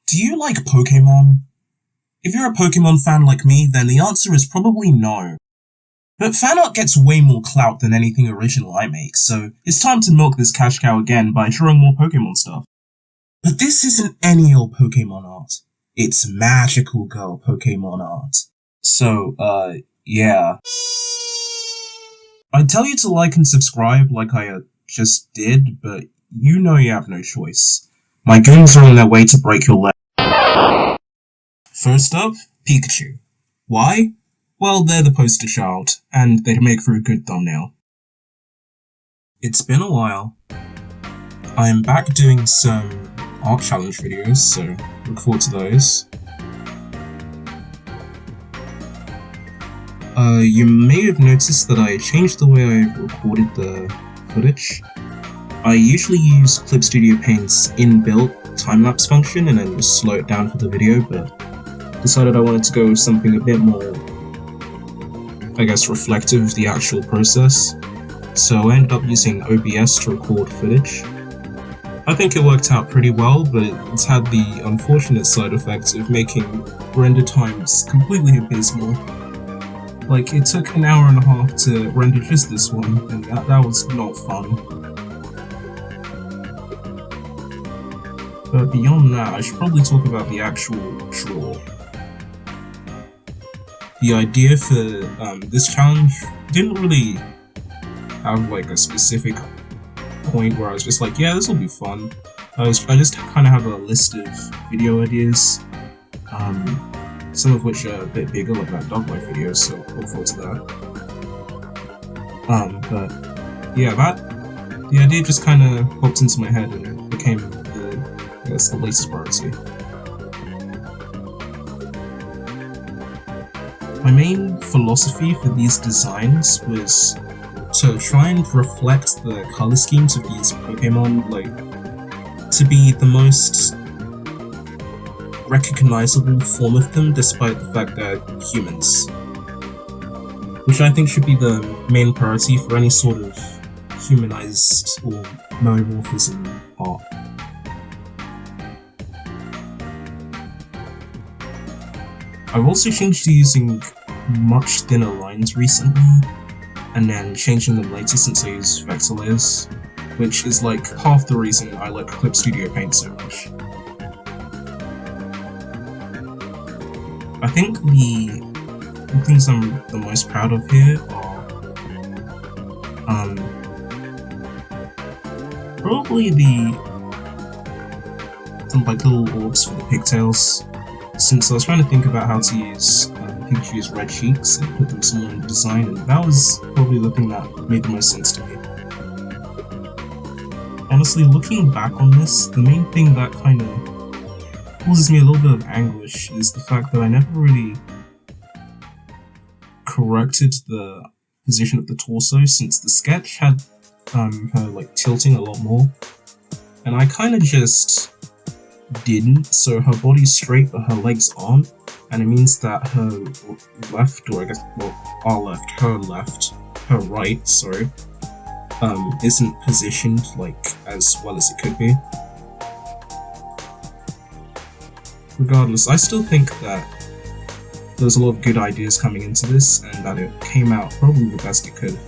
Do you like Pokemon? If you're a Pokemon fan like me, then the answer is probably no. But fan art gets way more clout than anything original I make, so it's time to milk this cash cow again by drawing more Pokemon stuff. But this isn't any old Pokemon art. It's magical girl Pokemon art. So, yeah. I'd tell you to like and subscribe like I just did, but you know you have no choice. My goons are on their way to break your leg. First up, Pikachu. Why? Well, they're the poster child, and they'd make for a good thumbnail. It's been a while. I am back doing some art challenge videos, so look forward to those. You may have noticed that I changed the way I recorded the footage. I usually use Clip Studio Paint's inbuilt time-lapse function and then just slow it down for the video, but decided I wanted to go with something a bit more, I guess, reflective of the actual process, so I ended up using OBS to record footage. I think it worked out pretty well, but it's had the unfortunate side effect of making render times completely abysmal. Like, it took an hour and a half to render just this one, and that was not fun. But beyond that, I should probably talk about the actual draw. The idea for this challenge didn't really have like a specific point where I was just like, yeah, this will be fun. I just kind of have a list of video ideas, some of which are a bit bigger, like that dog life video, so look forward to that. But yeah, the idea just kind of popped into my head and became the latest priority. My main philosophy for these designs was to try and reflect the color schemes of these Pokemon, like, to be the most recognizable form of them despite the fact they're humans. Which I think should be the main priority for any sort of humanized or monomorphism art. I've also changed to using much thinner lines recently, and then changing them later since I use vector layers, which is like half the reason I like Clip Studio Paint so much. I think the things I'm the most proud of here are probably the like little orbs for the pigtails, since I was trying to think about how to use Pikachu's red cheeks and put them somewhere in the design, and that was probably the thing that made the most sense to me. Honestly, looking back on this, the main thing that kind of causes me a little bit of anguish is the fact that I never really corrected the position of the torso, since the sketch had her like tilting a lot more, and I kind of just didn't, so her body's straight but her legs aren't, and it means that her left, or I guess, well, our left, her right, sorry, isn't positioned like as well as it could be. Regardless, I still think that there's a lot of good ideas coming into this, and that it came out probably the best it could.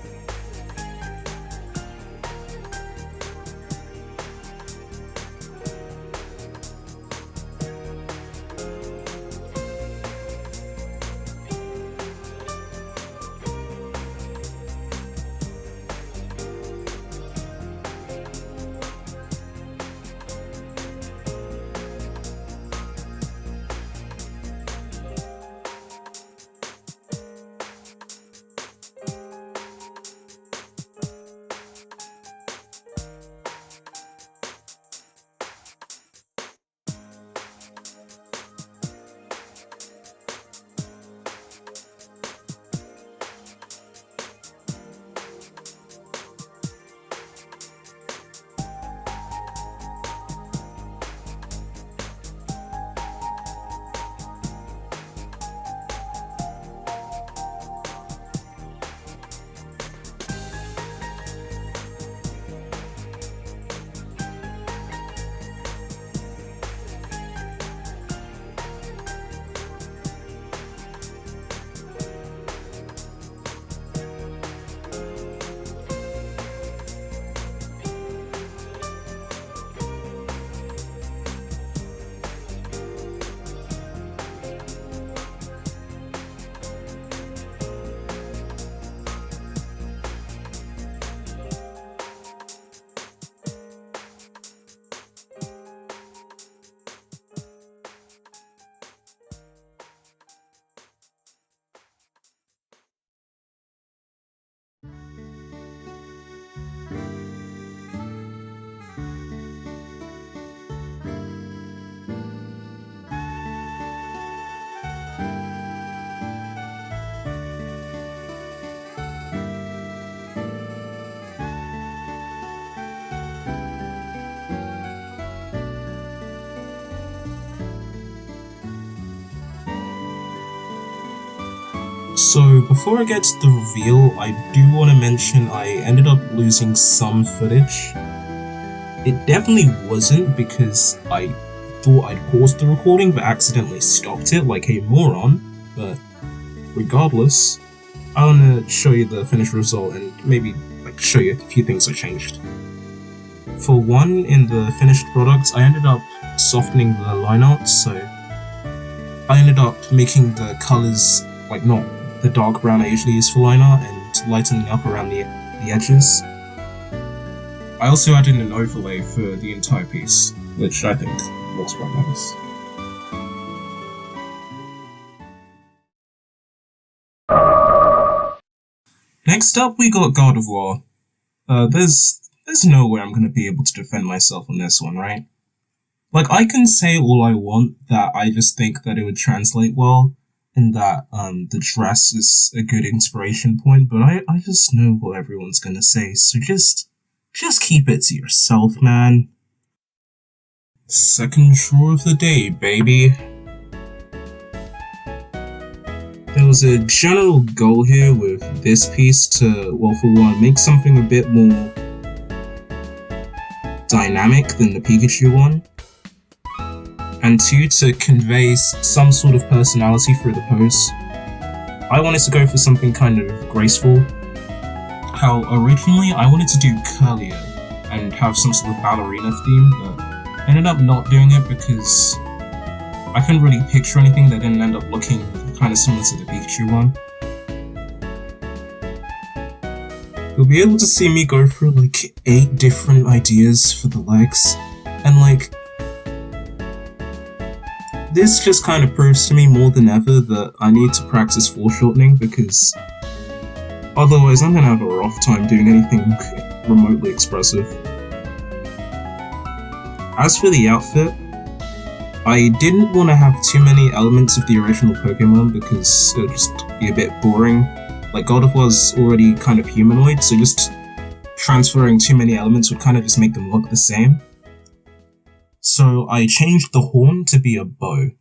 So before I get to the reveal, I do want to mention I ended up losing some footage. It definitely wasn't because I thought I'd paused the recording but accidentally stopped it like a moron, but regardless, I want to show you the finished result and maybe show you a few things I changed. For one, in the finished product, I ended up softening the line art, so I ended up making the colours not the dark brown I usually use for line art and lightening up around the edges. I also added an overlay for the entire piece, which I think looks quite nice. Next up, we got Gardevoir. There's no way I'm gonna be able to defend myself on this one, right? I can say all I want that I just think that it would translate well, and that the dress is a good inspiration point, but I just know what everyone's gonna say, so just keep it to yourself, man. Second draw of the day, baby. There was a general goal here with this piece to, well, for one, make something a bit more dynamic than the Pikachu one, and two, to convey some sort of personality through the pose. I wanted to go for something kind of graceful. How originally I wanted to do Cresselia and have some sort of ballerina theme, but I ended up not doing it because I couldn't really picture anything that didn't end up looking kind of similar to the Pikachu one. You'll be able to see me go through 8 different ideas for the legs, and this just kind of proves to me more than ever that I need to practice foreshortening, because otherwise I'm gonna have a rough time doing anything remotely expressive. As for the outfit, I didn't want to have too many elements of the original Pokemon because it would just be a bit boring. Gardevoir's already kind of humanoid, so just transferring too many elements would kind of just make them look the same. So I changed the horn to be a bow,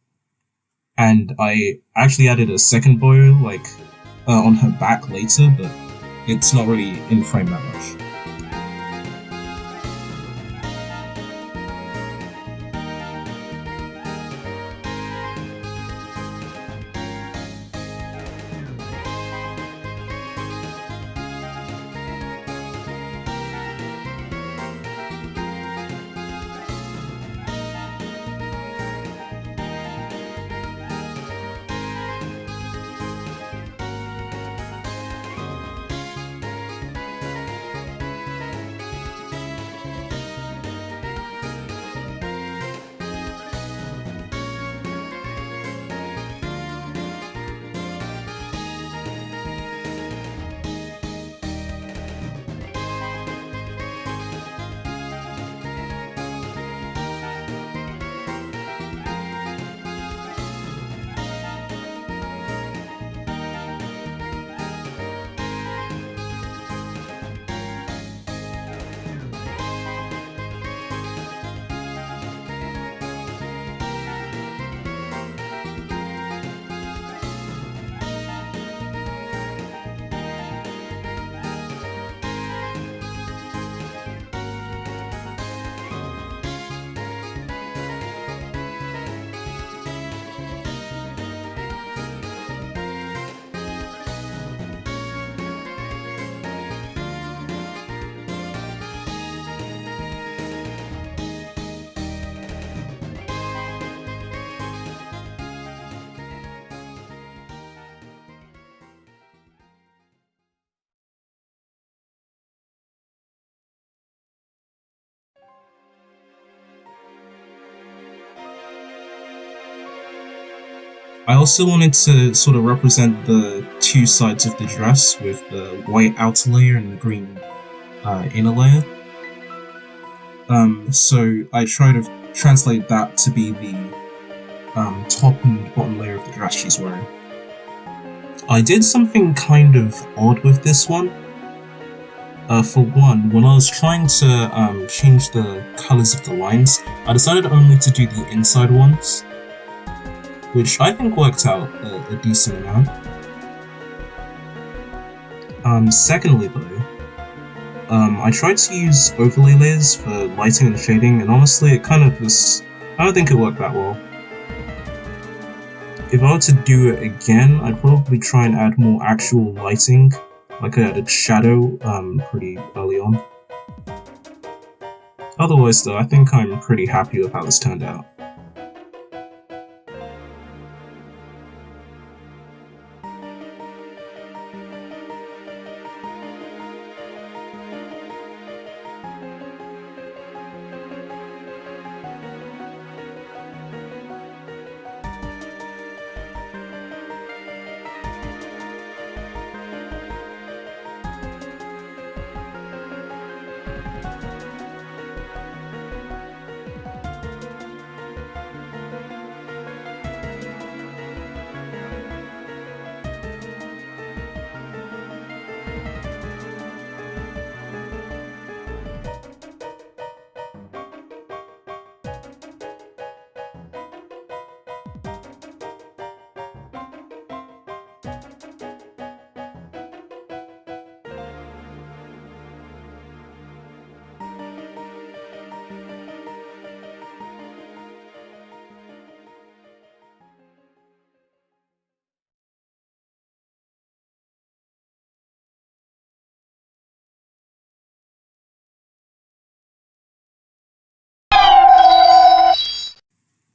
and I actually added a second bow on her back later, but it's not really in frame that much. I also wanted to sort of represent the two sides of the dress with the white outer layer and the green inner layer. So I try to translate that to be the top and bottom layer of the dress she's wearing. I did something kind of odd with this one. For one, when I was trying to change the colours of the lines, I decided only to do the inside ones, which I think worked out a decent amount. Secondly though, I tried to use overlay layers for lighting and shading, and honestly I don't think it worked that well. If I were to do it again, I'd probably try and add more actual lighting, like I added shadow pretty early on. Otherwise though, I think I'm pretty happy with how this turned out.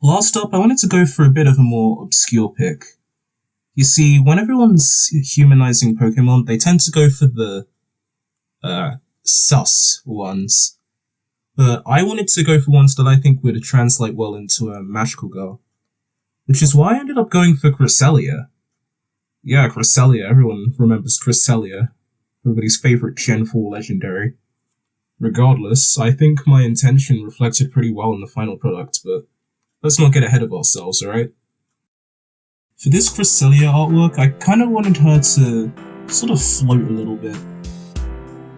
Last up, I wanted to go for a bit of a more obscure pick. You see, when everyone's humanizing Pokemon, they tend to go for the sus ones. But I wanted to go for ones that I think would translate well into a magical girl. Which is why I ended up going for Cresselia. Yeah, Cresselia, everyone remembers Cresselia. Everybody's favorite Gen 4 legendary. Regardless, I think my intention reflected pretty well in the final product, but let's not get ahead of ourselves, alright? For this Cresselia artwork, I kind of wanted her to sort of float a little bit.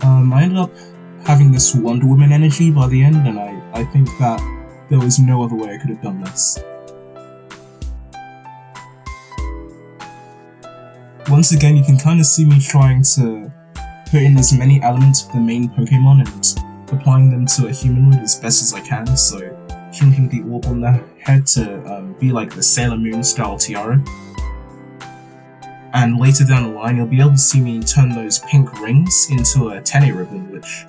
I ended up having this Wonder Woman energy by the end, and I think that there was no other way I could have done this. Once again, you can kind of see me trying to put in as many elements of the main Pokemon and applying them to a humanoid as best as I can, so changing the orb on the head to be like the Sailor Moon style tiara. And later down the line, you'll be able to see me turn those pink rings into a Tene ribbon, which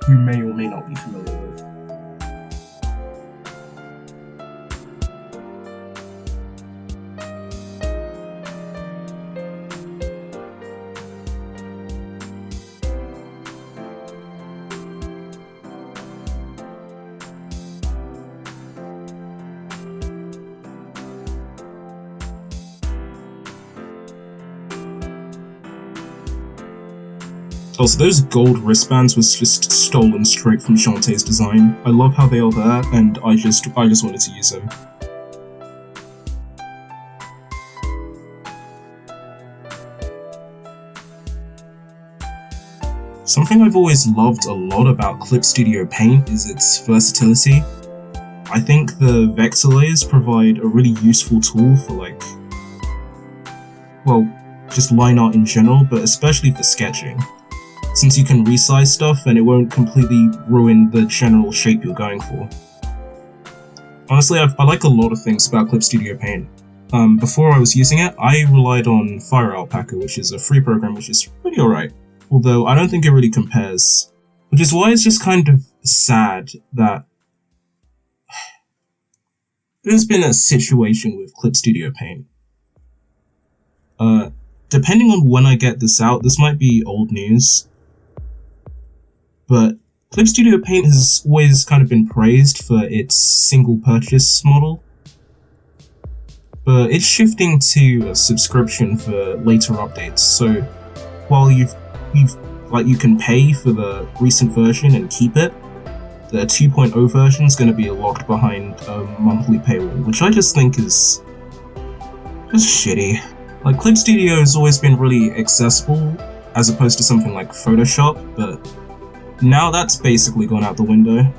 you may or may not be familiar with. Also, those gold wristbands was just stolen straight from Shantae's design. I love how they are there, and I just wanted to use them. Something I've always loved a lot about Clip Studio Paint is its versatility. I think the vector layers provide a really useful tool for just line art in general, but especially for sketching, since you can resize stuff and it won't completely ruin the general shape you're going for. Honestly, I like a lot of things about Clip Studio Paint. Before I was using it, I relied on Fire Alpaca, which is a free program which is pretty alright, although I don't think it really compares. Which is why it's just kind of sad that there's been a situation with Clip Studio Paint. Depending on when I get this out, this might be old news, but Clip Studio Paint has always kind of been praised for its single purchase model, but it's shifting to a subscription for later updates. So while you can pay for the recent version and keep it, the 2.0 version is going to be locked behind a monthly paywall, which I just think is just shitty. Like, Clip Studio has always been really accessible as opposed to something like Photoshop, but now that's basically gone out the window.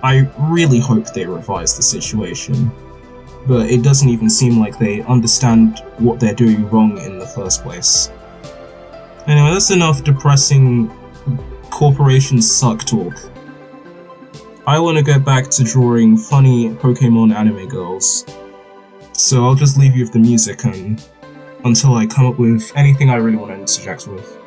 I really hope they revise the situation. but it doesn't even seem like they understand what they're doing wrong in the first place. Anyway, that's enough depressing corporations suck talk. I want to get back to drawing funny Pokemon anime girls, so I'll just leave you with the music until I come up with anything I really want to interject with.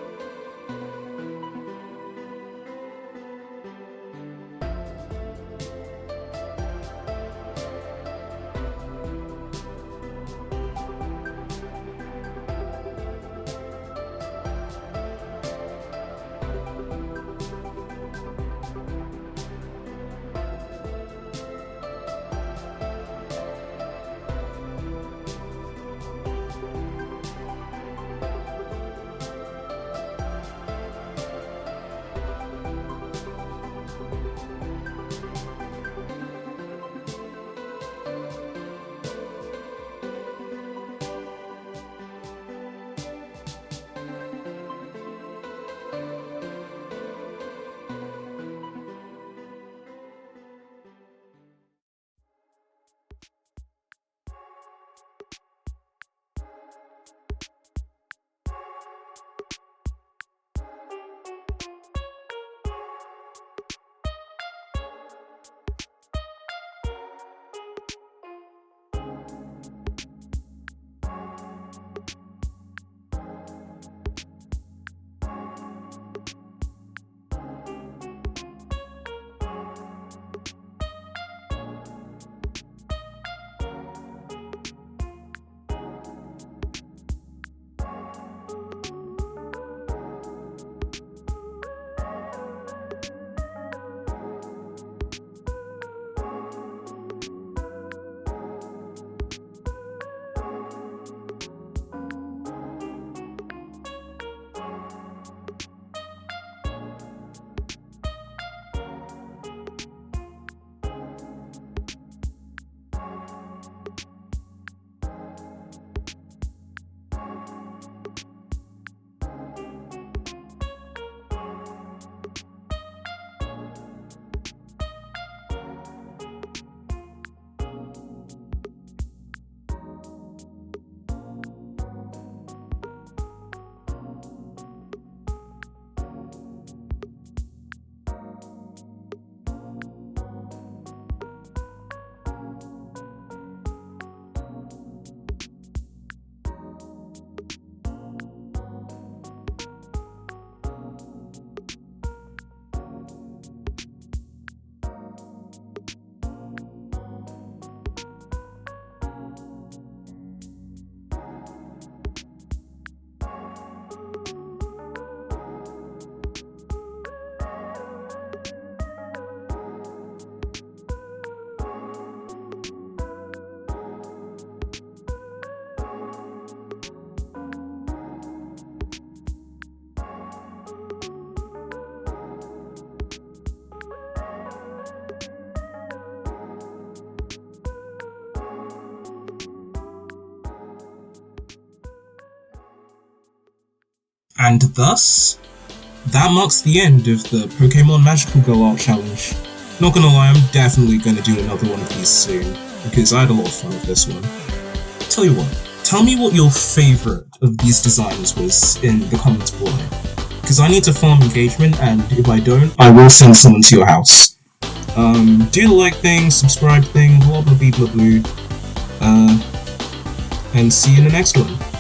And thus, that marks the end of the Pokemon Magical Girl Art Challenge. Not gonna lie, I'm definitely gonna do another one of these soon, because I had a lot of fun with this one. Tell you what, tell me what your favourite of these designs was in the comments below, because I need to farm engagement, and if I don't, I will send someone to your house. Do the like thing, subscribe thing, blah blah blah blah blah, and see you in the next one.